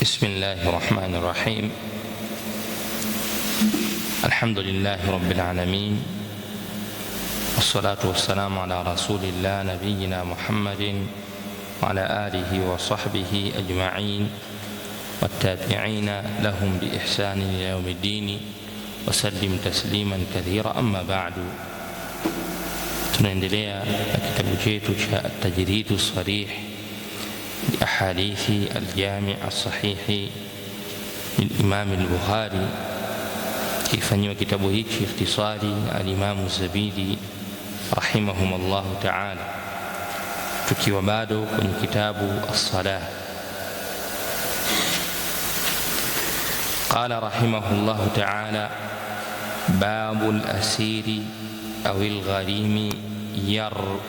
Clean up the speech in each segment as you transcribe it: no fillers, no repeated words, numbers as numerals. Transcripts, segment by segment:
بسم الله الرحمن الرحيم. الحمد لله رب العالمين، والصلاة والسلام على رسول الله نبينا محمد وعلى آله وصحبه أجمعين والتابعين لهم بإحسان إلى يوم الدين وسلم تسليما كثيرا. أما بعد، tunaendelea na kitabu chetu cha At-Tajrid as-Sarih li ahadithi al-Jami' as-Sahih lil-Imam al-Bukhari, kifanyiwa kitabu hichi ikhtisari al-Imam az-Zabidi rahimahumullah ta'ala, tukiwa bado kwenye kitabu as-Salah. Qala rahimahullah ta'ala: babul asiri أو الغريم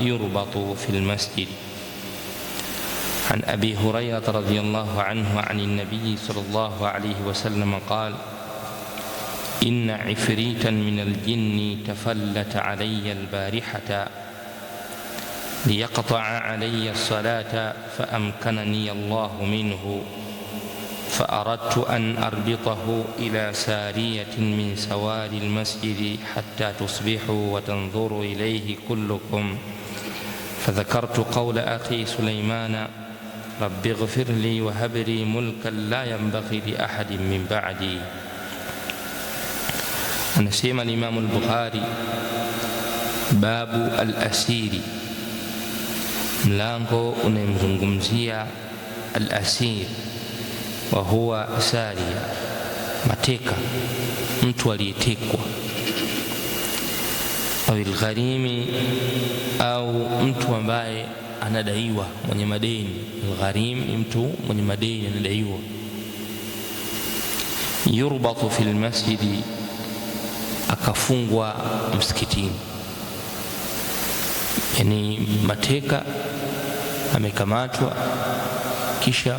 يربط في المسجد. عن أبي هريرة رضي الله عنه عن النبي صلى الله عليه وسلم قال: إن عفريتا من الجن تفلت علي البارحة ليقطع علي الصلاة فأمكنني الله منه، فأردت أن أربطه إلى سارية من سوار المسجد حتى تصبحوا وتنظروا إليه كلكم، فذكرت قول أخي سليمان: رب اغفر لي وهب لي ملكا لا ينبغي لأحد من بعدي. Anasema Imam al-Bukhari, babu al-asiri, mlango unayemzungumzia al-asir wa huwa saria, mateka, mtu aliyetekwa, au al-gharimi, au mtu ambaye anadaiwa, mwenye madeni. Al-gharim ni mtu mwenye madeni, anadaiwa. Yurbatu fil masjidi, akafungwa msikitini. Yani mateka amekamatwa, kisha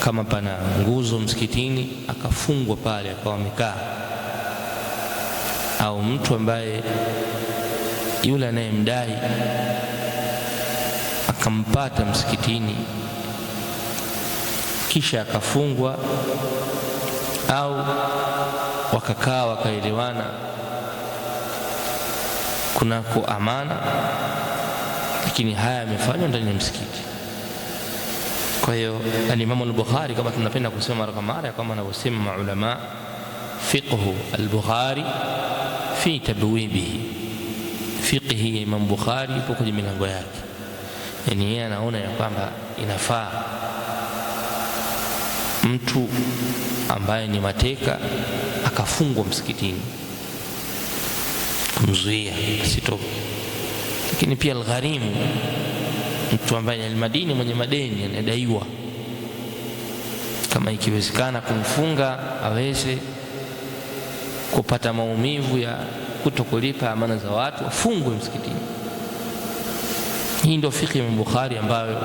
kama pana nguzo msikitini akafungwa pale akawa amekaa. Au mtu ambaye yule anayemdai akampata msikitini kisha akafungwa, au wakakaa wakaelewana kunako amana, lakini haya yamefanywa ndani ya msikiti. Kwa hiyo al-Imam al-Bukhari, kama tunapenda kusema mara kwa mara, kama anavyosema maulama fiqhu al-Bukhari fi tabwibihi, fiqhi ya Imam Bukhari ipo kwenye milango yake. Yani yeye anaona ya kwamba inafaa mtu ambaye ni mateka akafungwa msikitini kumzuia asitoke. Lakini pia al-gharimu, mtu ambaye ni al-madini, mwenye madeni, anadaiwa, kama ikiwezekana kumfunga aweze kupata maumivu ya kutokulipa amana za watu, afungwe msikitini. Hii ndio fiqh ya Bukhari ambayo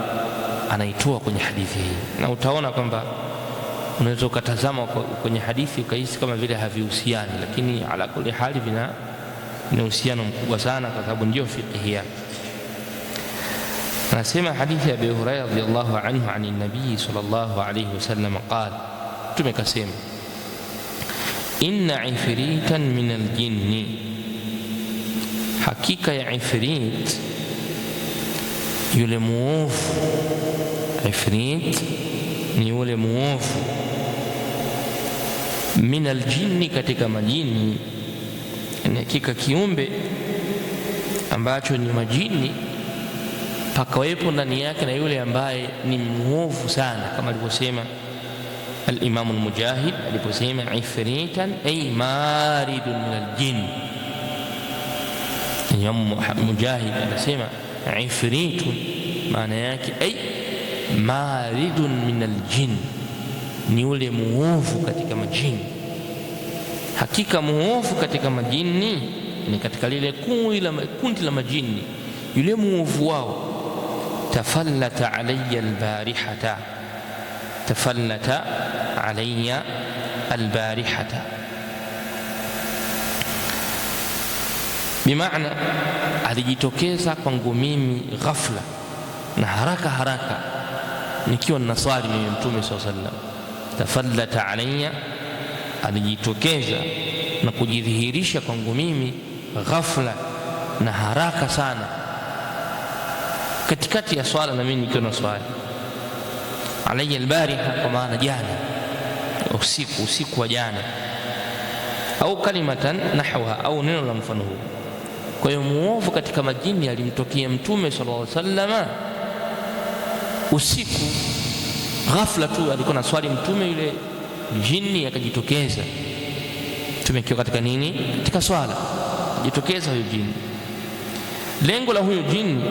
anaitoa kwenye hadithi hii, na utaona kwamba unaweza ukatazama kwenye hadithi ukahisi kama vile havihusiani, lakini ala kulli hali vina uhusiano mkubwa sana, kwa sababu ndio fiqh yake. Anasema hadithi ya Abi Hurairah radhiyallahu anhu an an-nabii sallallahu alayhi wasallam qala, tumekasema: inna ifritan min al-jinni, hakika ya ifrit, yule muovu. Ifrit ni yule muovu. Min al-jinni, katika majini. Ni hakika kiumbe ambacho ni majini pakawepo ndani yake na yule ambaye ni muovu sana, kama alivyosema al-Imam al-Mujahid aliposema ifritan ay maridun min al-jinn. Imam Mujahid anasema ifritun maana yake ay maridun min al-jinn, ni yule muovu katika majini. Hakika muovu katika majini ni katika lile kundi la majini, yule muovu wao. Tafallata alayya albarihata, tafallata alayya albarihata, bimaana alijitokeza kwangu mimi ghafla na haraka haraka, nikiwa ninaswali mimi Mtume sallallahu alaihi wasallam, tafallata alayya, alijitokeza na kujidhihirisha kwangu mimi ghafla na haraka sana, katikati ya swala na mimi nikiwa na swali. Alayya albariha, kwa maana jana, usiku wa jana, au kalimatan nahwaha, au neno la mfano huu. Kwa hiyo muovu katika majini alimtokea Mtume sallallahu alaihi wasallam usiku, ghafla tu alikuwa na swali Mtume, yule jini akajitokeza. Mtume akiwa katika nini? Katika swala, jitokeza huyo jini. Lengo la huyo jini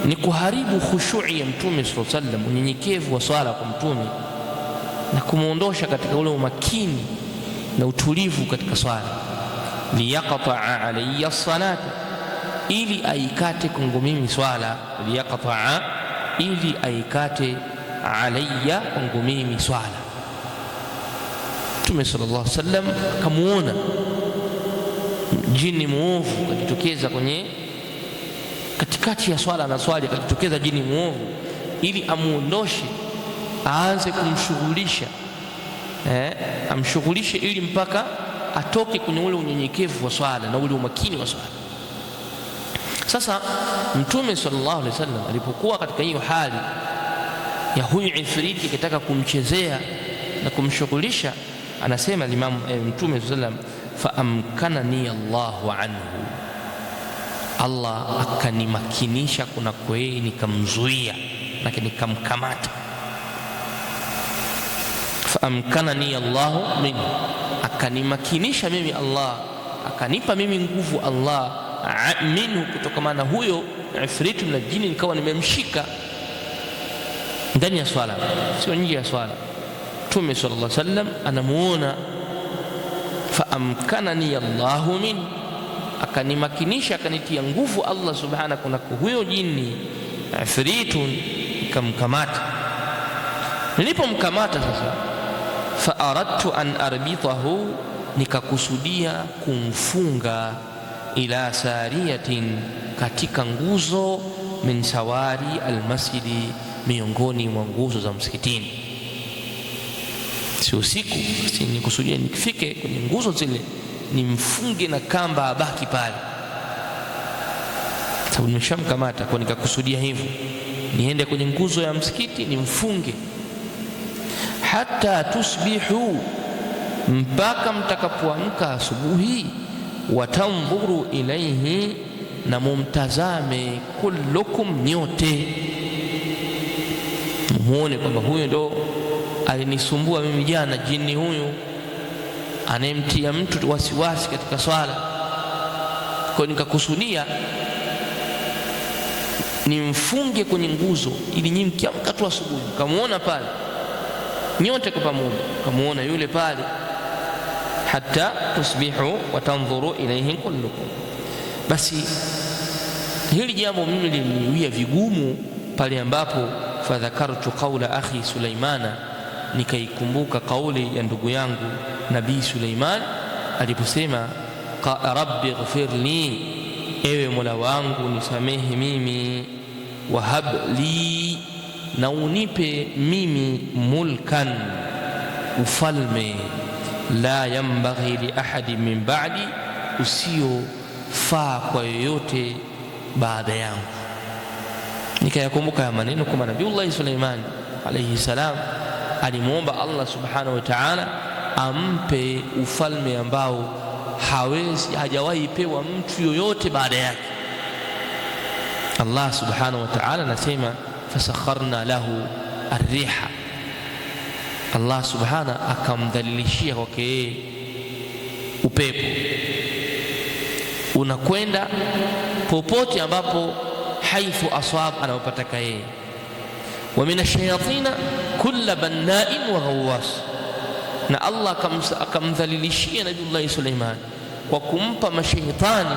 ni kuharibu khushu'i ya Mtume sallallahu alaihi wasallam, unyenyekevu wa swala kwa Mtume, na kumuondosha katika ule umakini na utulivu katika swala. Liyaqta'a alayya as-salata, ili aikate kwangu mimi swala. Liyaqta'a, ili aikate alayya kwangu mimi swala. Mtume sallallahu alaihi wasallam akamuona jini muovu akajitokeza kwenye katikati ya swala na swali, akajitokeza jini muovu ili amuondoshe, aanze kumshughulisha, amshughulishe ili mpaka atoke kwenye ule unyenyekevu wa swala na ule umakini wa swala. Sasa Mtume sallallahu alaihi wasallam alipokuwa katika hiyo hali ya huyu ifriti akitaka kumchezea na kumshughulisha, anasema Imam Mtume sallallahu alaihi wasallam, fa amkanani Allahu anhu, Allah akanimakinisha kuna kweli, nikamzuia na nikamkamata. Fa amkanani Allahu minhu, akanimakinisha mimi Allah, akanipa mimi nguvu Allah minhu, kutokamana huyo ifritu na jini, nikawa nimemshika ndani ya swala, sio nje ya swala. Mtume sallallahu alaihi wasallam anamuona, fa amkanani Allahu minhu, akanimakinisha, akanitia nguvu Allah subhanahu kunako huyo jini ifritu, nikamkamata. Nilipomkamata sasa, fa aradtu an arbitahu, nikakusudia kumfunga, ila sariyatin, katika nguzo, min sawari almasjidi, miongoni mwa nguzo za msikitini. Si usiku, si nikusudia nikifike kwenye nguzo zile nimfunge na kamba abaki pale, sababu nimeshamkamata. Kwa nikakusudia hivyo, niende kwenye nguzo ya msikiti nimfunge, hata tusbihu, mpaka mtakapoamka asubuhi, watandhuru ilaihi, na mumtazame, kullukum, nyote muone kwamba huyu ndo alinisumbua mimi jana, jini huyu anayemtia mtu wasiwasi katika swala. Kwa nikakusudia nimfunge kwenye nguzo, ili nyinyi mkiamka tu asubuhi kamuona pale nyote kwa pamoja, kamuona yule pale, hatta tusbihu wa tanzuru ilayhi kullukum. Basi hili jambo mimi liliniwia vigumu pale ambapo fadhakartu qawla akhi Sulaimana, nikaikumbuka kauli ya ndugu yangu Nabii Suleiman aliposema, rabbi ighfirli, ewe Mola wangu nisamehe mimi, wahab li, na unipe mimi, mulkan, ufalme, la yanbaghi li ahadi min ba'di, usiofaa kwa yoyote baada yangu. Nikayakumbuka ya maneno kwa Nabiiullah Suleiman alayhi salam alimuomba Allah subhanahu wa ta'ala ampe ufalme ambao hajawahi pewa mtu yoyote baada yake. Allah subhanahu wa ta'ala anasema, fasakharna lahu arriha, Allah subhanahu akamdhalilishia kwake yeye upepo, unakwenda popote ambapo haithu aswab, anapotaka yeye. Wa min ash-shayatina kulla banna'in wa ghawwas, na Allah akamdhalilishia Nabiiullah Suleiman kwa kumpa mashaitani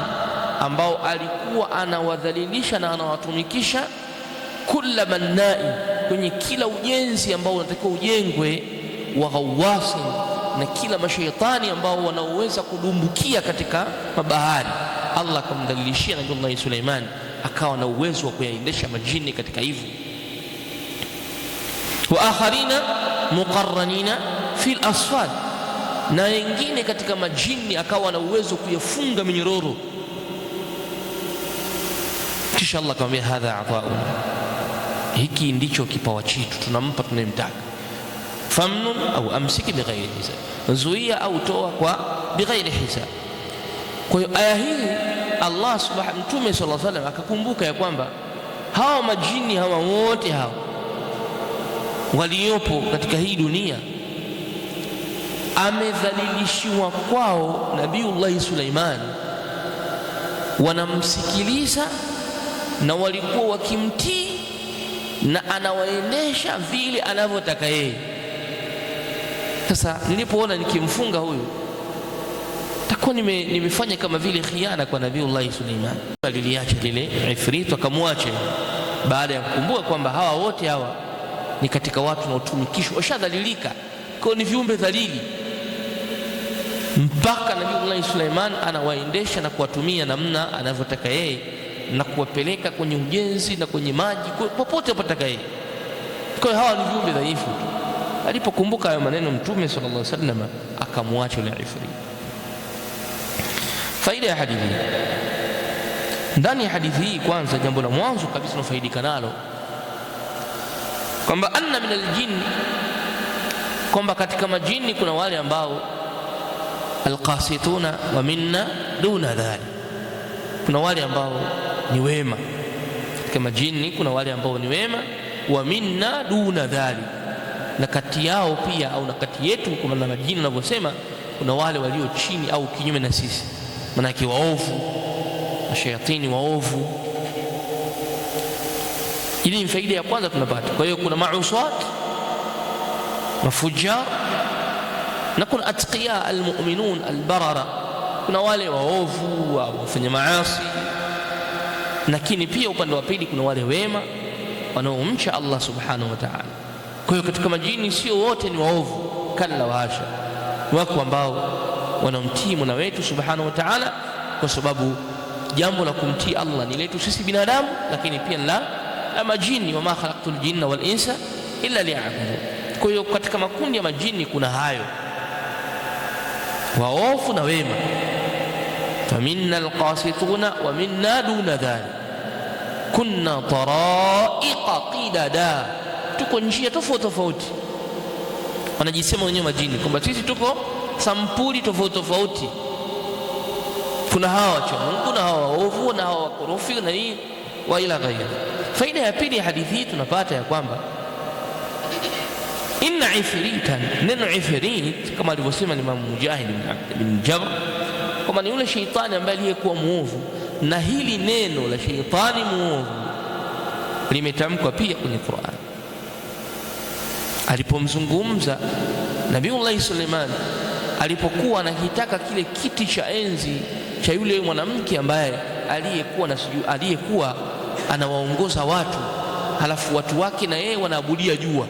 ambao alikuwa anawadhalilisha na anawatumikisha, kulla banna'in, kwenye kila ujenzi ambao unatakiwa ujengwe, wa ghawwasin, na kila mashaitani ambao wanaoweza kudumbukia katika mabahari. Allah akamdhalilishia Nabiiullah Suleiman, akawa na uwezo wa kuyaendesha majini katika hivyo. wa akharina muqarranina fil asfad, na wengine katika majini akawa na uwezo kuyafunga minyororo. Kisha Allah akamwambia hadha atauna, hiki ndicho kipawa chetu, tunampa tunayemtaka. Famnun au amsiki bighairi hisab, zuia au toa kwa bighairi hisab. Kwa hiyo aya hii Allah subhanahu, Mtume sallallahu alaihi wasallam akakumbuka ya kwamba hawa majini hawa wote hawa waliopo katika hii dunia amedhalilishiwa kwao Nabiullahi Suleiman, wanamsikiliza na walikuwa wakimtii na anawaendesha vile anavyotaka yeye. Sasa nilipoona nikimfunga huyu takuwa nimefanya kama vile khiana kwa Nabiullahi Suleiman. Aliliacha lile ifrit akamwacha, baada ya kukumbuka kwamba hawa wote hawa ni katika watu na utumikishwa, washadhalilika, kwa ni viumbe dhalili, mpaka Nabiullahi Suleiman anawaendesha na kuwatumia namna anavyotaka yeye na kuwapeleka kwenye ujenzi na kwenye maji popote apotaka yeye. Kwa hiyo hawa ni viumbe dhaifu. Alipokumbuka hayo maneno Mtume sallallahu alaihi wasallam akamwacha yule ifrit. Faida ya hadithi ndani ya hadithi hii, kwanza jambo la mwanzo kabisa tunafaidika nalo kwamba anna min aljin, kwamba katika majini kuna wale ambao alqasituna wa minna duna dhalik, kuna wale ambao ni wema katika majini, kuna wale ambao ni wema, wa minna duna dhalik, na kati yao pia au na kati yetu, kwa maana majini wanavyosema kuna wale walio chini au kinyume na sisi, manake waovu, mashayatini waovu. Hili ni faida ya kwanza tunapata. Kwa hiyo kuna mausat, mafujar, na kuna atqiya almu'minun albarara, kuna wale waovu wafanya maasi, lakini pia upande wa pili kuna wale wema wanaomcha Allah subhanahu wa ta'ala. Kwa hiyo katika majini sio wote ni waovu, kalla wa hasha, wako ambao wanamtii Mola wetu subhanahu wa ta'ala, kwa sababu jambo la kumtii Allah ni letu sisi binadamu, lakini pia la majini, wama khalaqtul jinna wal insa illa liya'budun. Kwa hiyo katika makundi ya majini kuna hayo waofu na wema, faminna alqasituna wa minna duna dhalik kunna taraiqa qidada, tuko njia tofauti tofauti. Wanajisema wenyewe majini kwamba sisi tuko sampuli tofauti tofauti, kuna hawa wacha Mungu na hawa waovu na hawa wakorofi na hii wa ila ghairi. Faida ya pili ya hadithi hii tunapata ya kwamba inna ifritan, neno ifrit kama alivyosema Imam Mujahid bin Jabr kwamba ni yule sheitani ambaye aliyekuwa muovu, na hili neno la sheitani muovu limetamkwa pia kwenye Qur'an. Alipomzungumza Nabiullahi Suleiman alipokuwa anakitaka kile kiti cha enzi cha yule mwanamke ambaye aliyekuwa anawaongoza watu, halafu watu wake na yeye wanaabudia jua.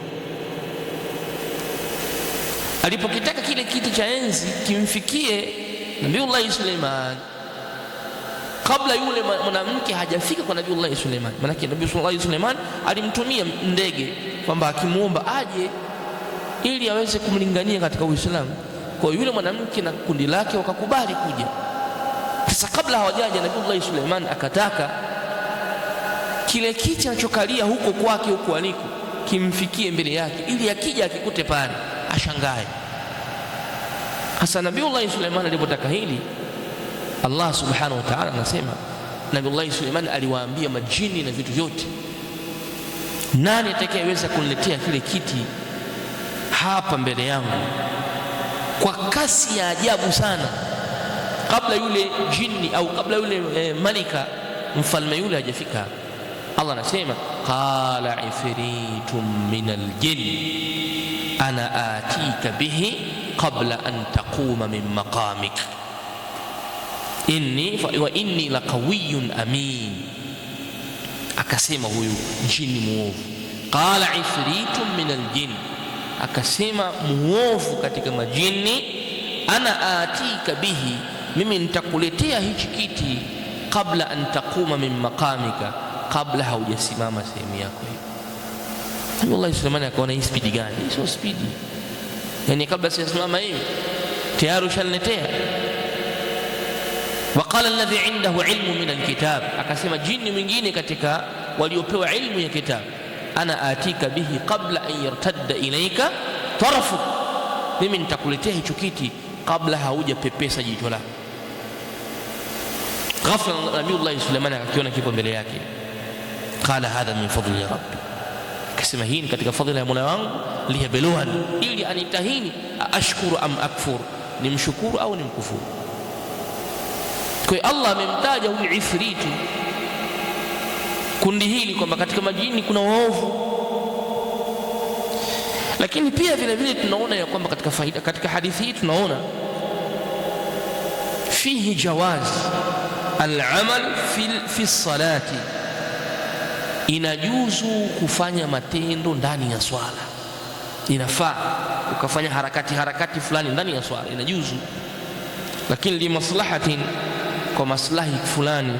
Alipokitaka kile kiti cha enzi kimfikie Nabiullahi Suleiman, kabla yule mwanamke hajafika kwa Nabiullahi Suleiman, maana Nabiullahi Suleiman alimtumia ndege kwamba akimuomba aje ili aweze kumlingania katika Uislamu. Kwa yule mwanamke na kundi lake wakakubali kuja. Sasa kabla hawajaja, Nabiullahi Suleiman akataka kile kiti anachokalia huko kwake, huko aliko, kimfikie mbele yake, ili akija akikute pale ashangae. Hasa Nabiullahi Suleiman alipotaka hili, Allah subhanahu wa ta'ala anasema Nabiullahi Suleiman aliwaambia majini na vitu vyote, nani atakayeweza kuniletea kile kiti hapa mbele yangu kwa kasi ya ajabu sana, kabla yule jini au kabla yule malika mfalme yule hajafika. Allah anasema qala ifritun min aljin ana atika bihi qabla an taquma min maqamik inni laqawiyyun amin. Akasema huyu jini muovu, qala ifritun min aljin, akasema muovu katika majini, ana atika bihi, mimi nitakuletea hichi kiti, kabla an taquma min maqamika, kabla haujasimama sehemu yako hiyo. Nabii Suleiman akaona hii speed gani? Hii sio speed. Yani kabla sijasimama hivi tayari ushaniletea. Waqala alladhi indahu ilmu min alkitab, akasema jini mwingine katika waliopewa ilmu ya kitabu, ana atika bihi qabla an yartadda ilayka tarafuk, mimi nitakuletea hicho kiti kabla haujapepesa jicho lako. Ghafla Nabii Suleiman akakiona kipo mbele yake. Qala hadha min fadli rabbi, akasema hii ni katika fadhila ya Mola wangu, liyabluwani, ili anitahini ashkuru am akfur, nimshukuru au nimkufuru. Kwa hiyo Allah amemtaja huyu ifritu, kundi hili, kwamba katika majini kuna waovu. Lakini pia vile vile tunaona ya kwamba katika faida, katika hadithi hii tunaona fihi jawaz al-amal fi salati, inajuzu kufanya matendo ndani ya swala. Inafaa ukafanya harakati fulani ndani ya swala, inajuzu. Lakini li maslahatin, kwa maslahi fulani,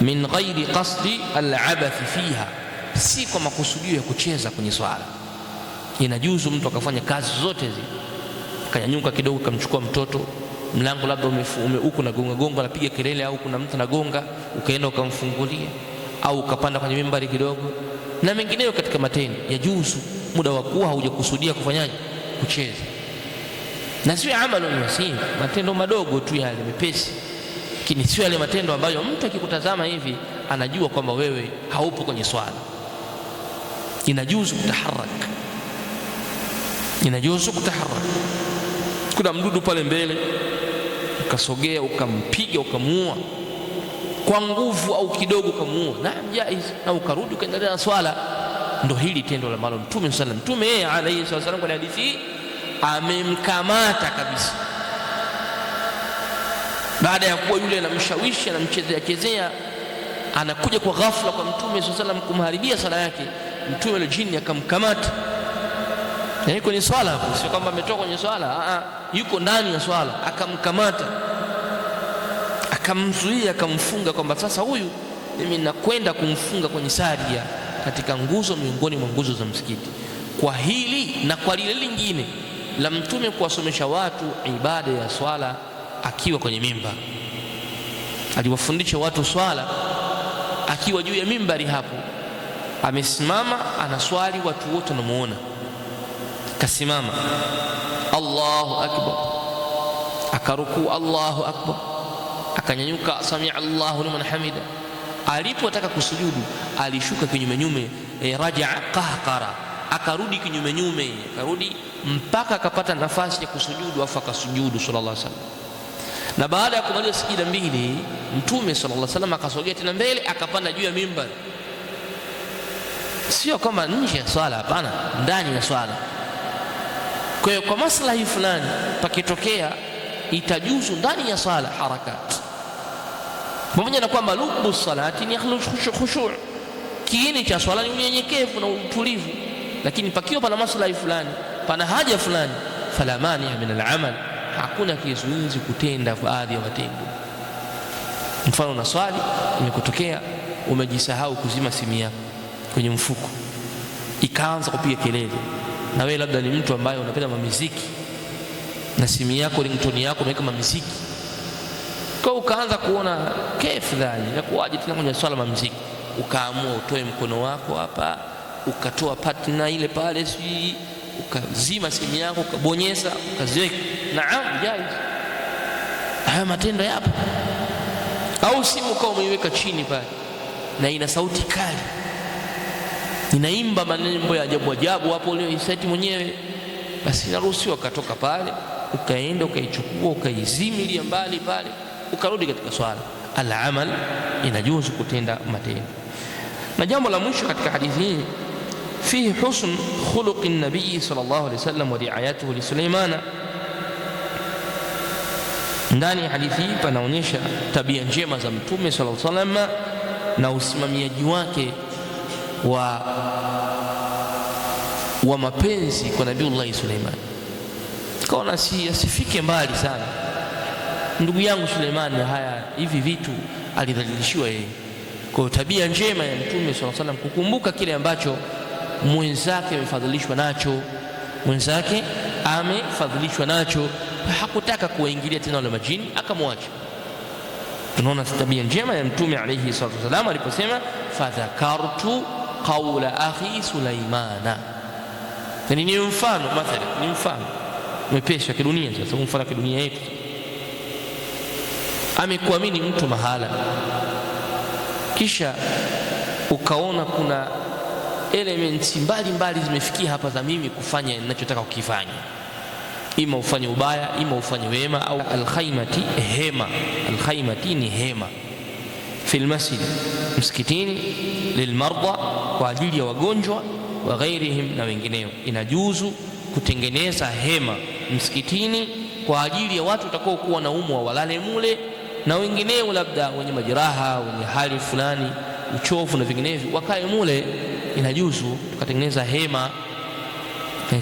min ghairi qasdi al-abath fiha, si kwa makusudio ya kucheza kwenye swala. Inajuzu mtu akafanya kazi zote zile, akanyanyuka kidogo akamchukua mtoto, mlango labda uko na gonga anapiga kelele, au kuna mtu anagonga, ukaenda ukamfungulia, au ukapanda kwenye mimbari kidogo na mengineyo katika matendo, yajuzu muda wa kuwa haujakusudia kufanyaje, kucheza. Na sio amalu yasir, matendo madogo tu yale mepesi, lakini sio yale matendo ambayo mtu akikutazama hivi anajua kwamba wewe haupo kwenye swala. Inajuzu kutaharaka, inajuzu kutaharaka. Kuna mdudu pale mbele, ukasogea ukampiga ukamuua kwa nguvu au kidogo ukamuua, naam jaiz, na ukarudi ukaendelea na swala. Ndio hili tendo la Mtume sallallahu alaihi wasallam. Mtume yeye alayhi wasallam kwa hadithi amemkamata kabisa, baada ya kuwa yule anamshawishi anamchezea, anakuja kwa ghafla kwa Mtume sallallahu alaihi wasallam kumharibia sala yake. Mtume yule jini akamkamata, na yuko kwenye swala hapo, sio kwamba ametoka kwenye swala, yuko ndani ya swala. Akamkamata, akamzuia, akamfunga, kwamba sasa huyu mimi nakwenda kumfunga kwenye saria, katika nguzo miongoni mwa nguzo za msikiti. Kwa hili na kwa lile lingine la Mtume kuwasomesha watu ibada ya swala akiwa kwenye mimbar, aliwafundisha watu swala akiwa juu ya mimbari hapo, amesimama anaswali, watu wote wanamuona, kasimama Allahu akbar, akaruku Allahu akbar, akanyanyuka samia Allahu liman hamida. Alipotaka kusujudu alishuka kinyume, rajaa qahqara, akarudi kinyume, akarudi mpaka akapata nafasi ya kusujudu, afa akasujudu sallallahu alaihi wasallam. Na baada ya kumaliza sijida mbili, Mtume sallallahu alaihi wasallam akasogea tena mbele, akapanda juu ya mimbar. Sio kama nje ya swala, hapana, ndani ya swala. Kwa hiyo kwa maslahi fulani pakitokea, itajuzu ndani ya swala harakati, pamoja na kwamba lubu salati ni khushu', kiini cha swala ni unyenyekevu na utulivu. Lakini pakiwa pana maslahi fulani, pana haja fulani, fala mani min al-amal, hakuna kizuizi kutenda baadhi ya matendo. Mfano na swali, imekutokea umejisahau kuzima simu yako kwenye mfuko, ikaanza kupiga kelele, na wewe labda ni mtu ambaye unapenda muziki, na simu yako ringtone yako umeweka muziki, kwa ukaanza kuona kefu dhani na kuwaje tena kwenye swala la muziki, ukaamua utoe mkono wako hapa, ukatoa partner ile pale, si ukazima simu yako, ukabonyeza, ukaziweka. Naam, jaiz, haya matendo yapo. Au simu kama umeiweka chini pale na ina sauti kali, inaimba maneno ya ajabu hapo ulioiseti mwenyewe, basi inaruhusiwa ukatoka pale, ukaenda ukaichukua, ukaizimilia mbali pale, ukarudi katika swala. Al-amal inajuzu kutenda matendo. Na jambo la mwisho katika hadithi hii, fihi husn khuluqi nabii sallallahu alaihi wasallam wa riayatuhu li Suleimana. Ndani ya hadithi hii panaonyesha tabia njema za Mtume sallallahu alaihi wasallam na usimamiaji wake wa mapenzi kwa Nabii Suleiman. Kaona asifike mbali sana ndugu yangu Suleiman, haya hivi vitu alidhalilishiwa yeye. Kwa tabia njema ya Mtume sallallahu alaihi wasallam kukumbuka kile ambacho mwenzake amefadhilishwa nacho, mwenzake amefadhilishwa nacho, hakutaka kuwaingilia tena wale majini, akamwacha. Tunaona tabia njema ya Mtume alayhi salatu wasallam aliposema fadhakartu qawla akhi Sulaimana. Ni mfano mathalan, ni mfano mwepesi wa kidunia. Sasa mfano wa kidunia yetu, amekuamini mtu mahala, kisha ukaona kuna elements mbalimbali zimefikia hapa za mimi kufanya ninachotaka kukifanya, ima ufanye ubaya, ima ufanye wema. Au alkhaymati, hema. Alkhaymati ni hema, fil masjid, msikitini, lilmarda, kwa ajili ya wagonjwa, wa ghairihim, na wengineo. Inajuzu kutengeneza hema msikitini kwa ajili ya watu watakao kuwa na umwa walale mule, na wengineo labda wenye majeraha, wenye hali fulani, uchovu na vinginevyo, wakae mule. Inajuzu tukatengeneza hema,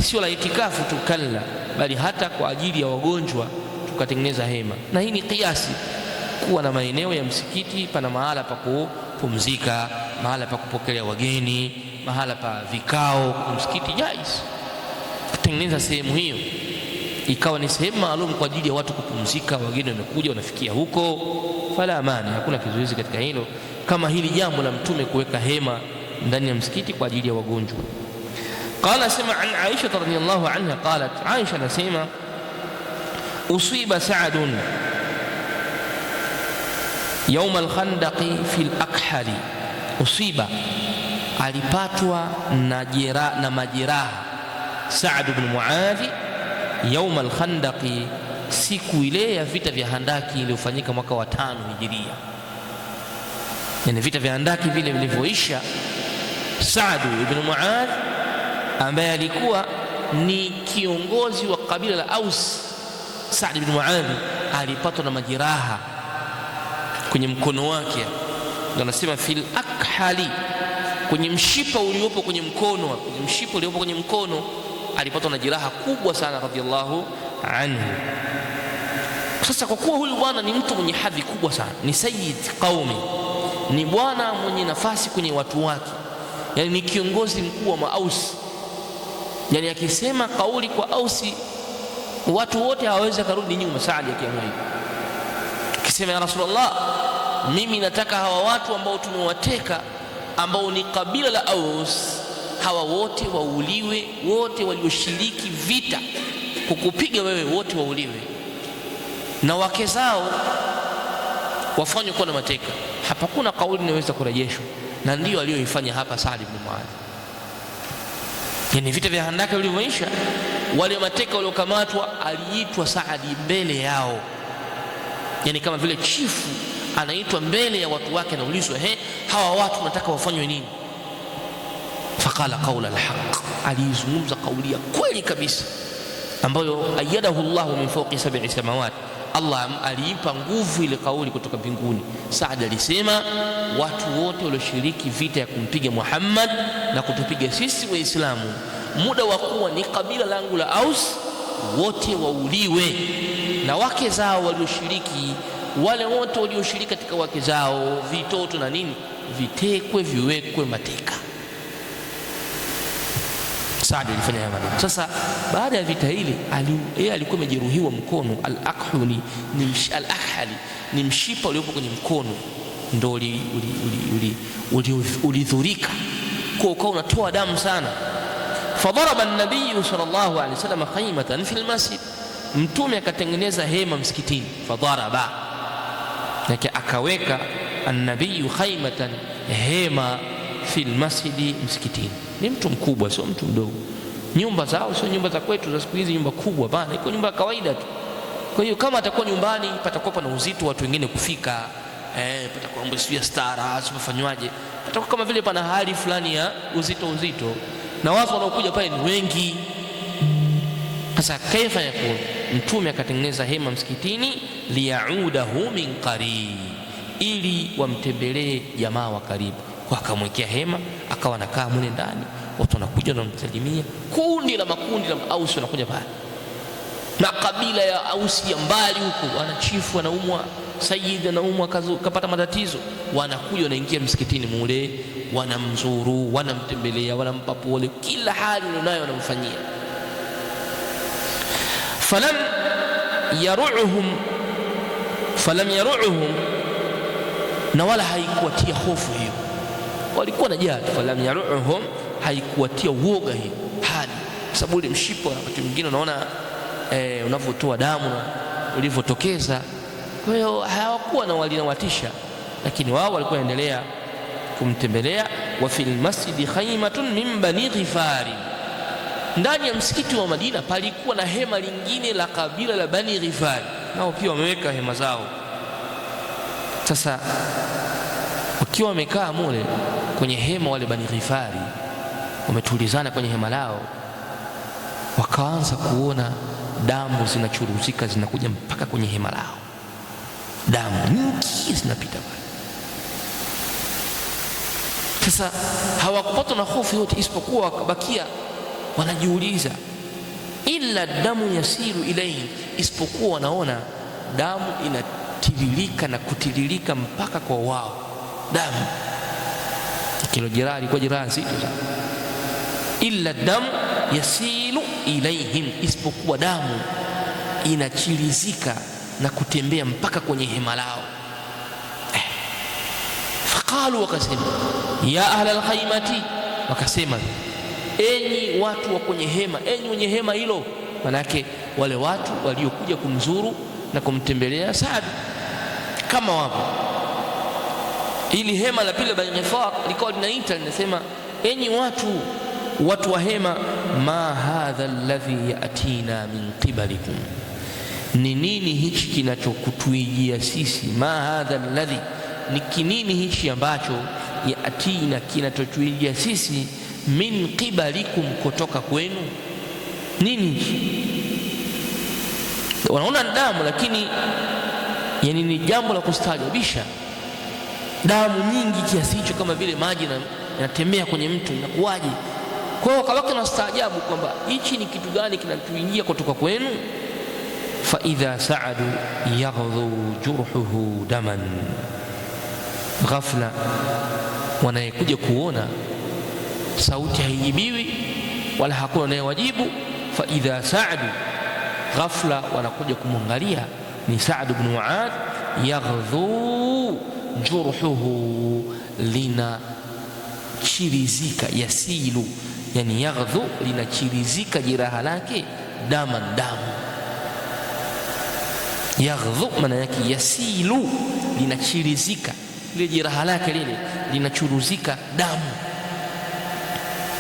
sio la itikafu tu, kalla, bali hata kwa ajili ya wagonjwa tukatengeneza hema. Na hii ni kiasi, kuwa na maeneo ya msikiti pana mahala pa kupumzika, mahala pa kupokelea wageni, mahala pa vikao kwa msikiti, jaiz kutengeneza sehemu hiyo ikawa ni sehemu maalum kwa ajili ya watu kupumzika. Wageni wamekuja, wanafikia huko, fala amani, hakuna kizuizi katika hilo, kama hili jambo la Mtume kuweka hema ndani ya msikiti kwa ajili ya wagonjwa. Qala sema an Aisha radhiyallahu anha qalat, Aisha nasema usiba Sa'dun yawm al-Khandaqi fi al-Akhali. Usiba, alipatwa na majeraha Sa'd ibn Muadh yawm al-Khandaqi, siku ile ya vita vya Handaki iliyofanyika mwaka wa 5 Hijiria. Yani vita vya Handaki vile vilivyoisha, Sa'd ibn Muadh ambaye alikuwa ni kiongozi wa kabila la Aus, Sa'd ibn Muadh alipatwa na majeraha kwenye mkono wake. Ndio anasema fil akhali, kwenye mshipa uliopo kwenye mkono, kwenye mshipa uliopo kwenye mkono alipatwa na jeraha kubwa sana, radhiallahu anhu. Sasa kwa kuwa huyu bwana ni mtu mwenye hadhi kubwa sana, ni sayyid qaumi, ni bwana mwenye nafasi kwenye watu wake, yani ni kiongozi mkuu wa Maausi, yani akisema kauli kwa Ausi watu wote hawawezi kurudi nyuma. Saadi akiamua akisema ya Rasulullah, mimi nataka hawa watu ambao tumewateka ambao ni kabila la Aus, hawa wote wauliwe, wote walioshiriki vita kukupiga wewe wote wauliwe, na wake zao wafanywe kuwa na mateka. Hapakuna kauli inaweza kurejeshwa, na ndio aliyoifanya hapa Saad ibn Muadh. Yani vita vya Handaki vilivyoisha, wale mateka waliokamatwa aliitwa Saadi mbele yao, yani kama vile chifu anaitwa mbele ya watu wake, anaulizwa hawa watu nataka wafanywe nini? Faqala qawla alhaq, alizungumza kauli ya kweli kabisa ambayo ayadahu Allah min fawqi sab'i samawat. Allah aliipa nguvu ile kauli kutoka mbinguni. Saad alisema watu wote walioshiriki vita ya kumpiga Muhammad na kutupiga sisi Waislamu muda wa kuwa ni kabila langu la Aus, wote wauliwe, na wake zao walioshiriki, wale wote walioshiriki katika wake zao, vitoto na nini, vitekwe, viwekwe mateka. Saad alifanya haya maneno. Sasa baada ya vita hili yeye alikuwa amejeruhiwa mkono, al-akhali ni mshipa uliopo kwenye mkono, ndio ulidhurika kwa ukawa unatoa damu sana. Fadaraba an-nabiy sallallahu alayhi wasallam khaymatan fi al-masjid, Mtume akatengeneza hema msikitini. Fadaraba, yake akaweka an-nabiy khaymatan, hema fi al-masjid, msikitini. Ni mtu mkubwa, sio mtu mdogo. Nyumba zao sio nyumba za kwetu za siku hizi, nyumba kubwa bana, iko nyumba ya kawaida tu. Kwa hiyo kama atakuwa nyumbani patakuwa na uzito watu wengine kufika, patakuwa mambo ya stara, asifanywaje, patakuwa kama vile pana hali fulani ya uzito, na watu wanaokuja pale ni wengi. Sasa kaifa yakun, Mtume akatengeneza hema msikitini, liyaudahu min qarib, ili wamtembelee jamaa wa karibu. Kwa akamwekea hema, akawa anakaa mule ndani, watu wanakuja na kumsalimia, kundi la makundi la Ausi wanakuja pale, na kabila ya Ausi ya mbali huko, wana chifu anaumwa, sayyid anaumwa kapata matatizo, wanakuja wanaingia msikitini mule, wanamzuru, wanamtembelea, wanampa pole, kila hali unayo wanamfanyia. falam yaru'uhum, na wala haikuwatia hofu hiyo, walikuwa na jahili. falam yaru'uhum, haikuwatia uoga hiyo hali, sababu ile mshipa wakati mwingine unaona unavyotoa damu na ulivyotokeza. Kwa hiyo hawakuwa na walinawatisha, lakini wao walikuwa endelea kumtembelea. wa fil masjidi khaymatun min bani Ghifari, ndani ya msikiti wa Madina palikuwa na hema lingine la kabila la Bani Ghifari, nao pia wameweka hema zao. Sasa wakiwa wamekaa mule kwenye hema, wale Bani Ghifari wametulizana kwenye hema lao, wakaanza kuona damu zinachuruzika zinakuja mpaka kwenye hema lao, damu nyingi zinapita pale. Sasa hawakupatwa na hofu yote, isipokuwa wakabakia wanajiuliza, illa damu yasiru ilayhi, isipokuwa wanaona damu inatiririka na kutiririka mpaka kwa wao. Damu kilo jeraha ilikuwa jeraha zito sana. Illa damu yasilu ilayhim, isipokuwa damu inachirizika na kutembea mpaka kwenye hema lao. Faqalu, wakasema, ya ahla alkhaymati, wakasema, enyi watu wa kwenye hema, enyi wenye hema hilo. Manake wale watu waliokuja kumzuru na kumtembelea Saad kama wapo. Ili hema la pili Bani Ghifar likawa linaita linasema, enyi watu wa hema, ma hadha alladhi yatina min qibalikum, ni nini hichi kinachokutuijia sisi? Ma hadha alladhi, ni kinini hichi ambacho yatina, kinachotuijia sisi, min qibalikum, kutoka kwenu. Nini? Wanaona damu, lakini yani ni jambo la kustaajabisha, damu nyingi kiasi hicho, kama vile maji yanatembea kwenye mto, inakuwaje? Kwa hiyo wakawaka na staajabu kwamba hichi ni kitu gani kinatuingia kutoka kwenu. fa idha Saadu yaghdhu jurhuhu daman, ghafla wanayekuja kuona sauti haijibiwi wala hakuna anayewajibu. fa idha Saadu, ghafla wanakuja kumwangalia ni Saad ibn Muadh, yaghdhu jurhuhu, linachirizika, yasilu, yani yaghdhu, linachirizika jeraha lake, daman, damu. Yaghdhu maana yake yasilu, linachirizika, ile jeraha lake lile linachuruzika damu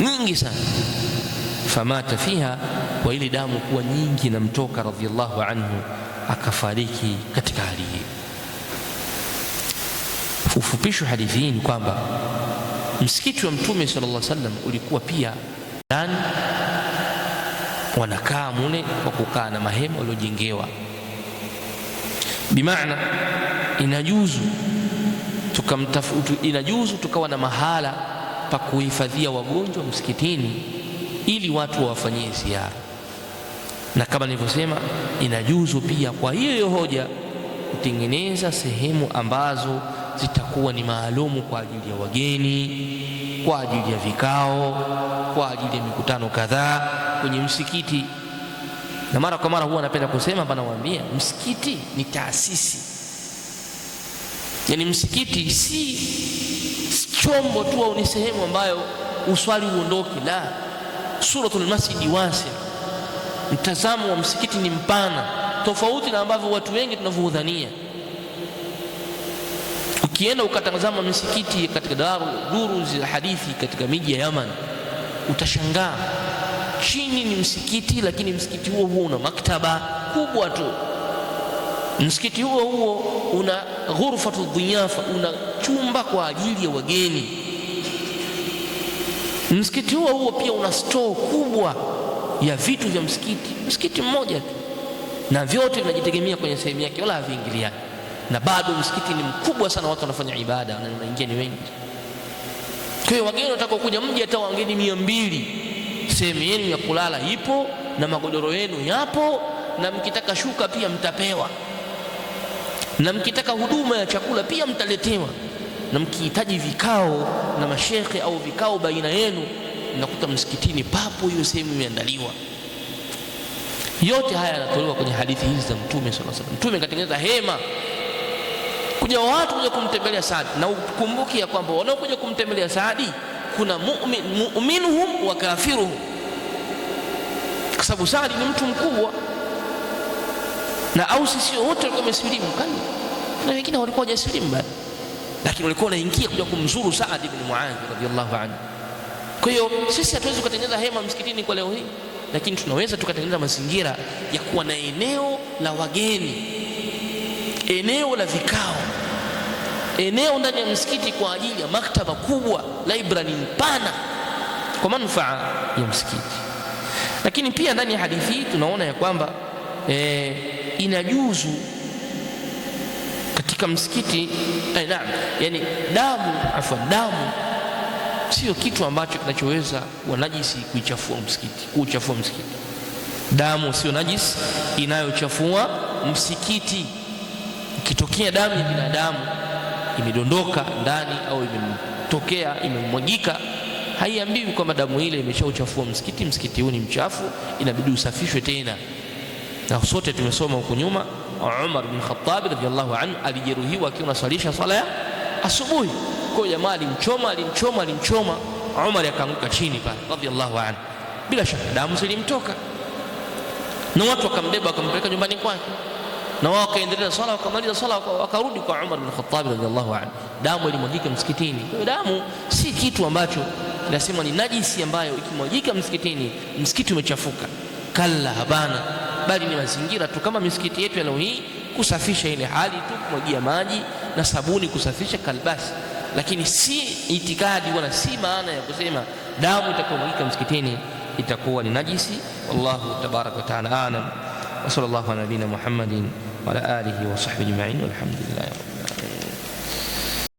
nyingi sana. Famata fiha, kwa ile damu kuwa nyingi na mtoka, radhiyallahu anhu, akafariki katika hali hii. Ufupisho hadithi hii ni kwamba msikiti wa Mtume sallallahu alaihi wasallam ulikuwa pia ndani, wanakaa mule kwa kukaa na mahema waliojengewa. Bimaana inajuzu tukawa na mahala pa kuhifadhia wagonjwa msikitini ili watu wawafanyie ziara, na kama nilivyosema, inajuzu pia kwa hiyo hoja kutengeneza sehemu ambazo zitakuwa ni maalumu kwa ajili ya wageni, kwa ajili ya vikao, kwa ajili ya mikutano kadhaa kwenye msikiti. Na mara kwa mara huwa napenda kusema, nawaambia, msikiti ni taasisi. Yani msikiti si chombo tu au ni sehemu ambayo uswali uondoke, la. Suratul masjidi wasi, mtazamo wa msikiti ni mpana, tofauti na ambavyo watu wengi tunavyodhania. Ukienda ukatazama misikiti katika duru za hadithi katika miji ya Yaman, utashangaa chini ni msikiti, lakini msikiti huo una maktaba kubwa tu. Msikiti huo una ghurfatu dhiyafa, una chumba kwa ajili ya wageni. Msikiti huo pia una store kubwa ya vitu vya msikiti, msikiti mmoja tu, na vyote vinajitegemea kwenye sehemu yake, wala haviingiliani. Na bado msikiti ni mkubwa sana, watu wanafanya ibada na wanaingia ni wengi. Kwa hiyo wageni watakaokuja, mje hata wageni 200, sehemu yenu ya kulala ipo na magodoro yenu yapo, na mkitaka shuka pia mtapewa. Na mkitaka huduma ya chakula pia mtaletewa, na mkihitaji vikao na mashekhe au vikao baina yenu, mnakuta msikitini papo hiyo sehemu imeandaliwa. Yote haya yanatolewa kwenye hadithi hizi za Mtume sallallahu alaihi wasallam. Mtume katengeneza hema kuja watu kuja kumtembelea Saadi, na ukumbuke ya kwamba wanaokuja kumtembelea Saadi kuna mu'minuhum wa kafiruhum, kwa sababu Saadi ni mtu mkubwa, na Ausi sio wote walikuwa wamesilimu, na wengine walikuwa hawajasilimu bado, lakini walikuwa wanaingia kuja kumzuru Saad ibn Muadh radhiyallahu anhu. Kwa hiyo sisi hatuwezi kutengeneza hema msikitini kwa leo hii, lakini tunaweza tukatengeneza mazingira ya kuwa na eneo la wageni, eneo la vikao, eneo ndani ya msikiti kwa ajili ya maktaba kubwa, library mpana kwa manufaa ya msikiti. Lakini pia ndani ya hadithi hii tunaona ya kwamba inajuzu katika msikiti naam, yani damu sio kitu ambacho kinachoweza kuwa najisi kuuchafua msikiti. Damu sio najisi inayochafua msikiti. Ikitokea damu ya binadamu imedondoka ndani au imemwagika, haiambiwi kwamba damu ile imeshauchafua msikiti, msikiti huu ni mchafu, inabidi usafishwe tena. Na sote tumesoma huko nyuma, Umar bin Khattab radhiyallahu anhu alijeruhiwa akiwa anaswalisha swala ya asubuhi. Kwa jamaa alimchoma, Umar akaanguka chini pale radhiyallahu anhu, bila shaka damu zilimtoka, na watu wakambeba wakampeleka nyumbani kwake, na wao wakaendelea swala, wakamaliza swala, wakarudi kwa Umar bin Khattab radhiyallahu anhu. Damu ilimwagika msikitini. Kwa damu si kitu ambacho tunasema ni najisi ambayo ikimwagika msikitini msikiti umechafuka. Kalla, habana, bali ni mazingira tu kama misikiti yetu ya leo hii, kusafisha ile hali tu, kumwagia maji na sabuni kusafisha kalbasi, lakini si itikadi wala si maana ya kusema damu itakayomwagika msikitini itakuwa ni najisi. Wallahu tabaraka wa taala a'lam, wa sallallahu ala nabina Muhammadin wa ala alihi wa sahbihi ajma'in, walhamdulillah.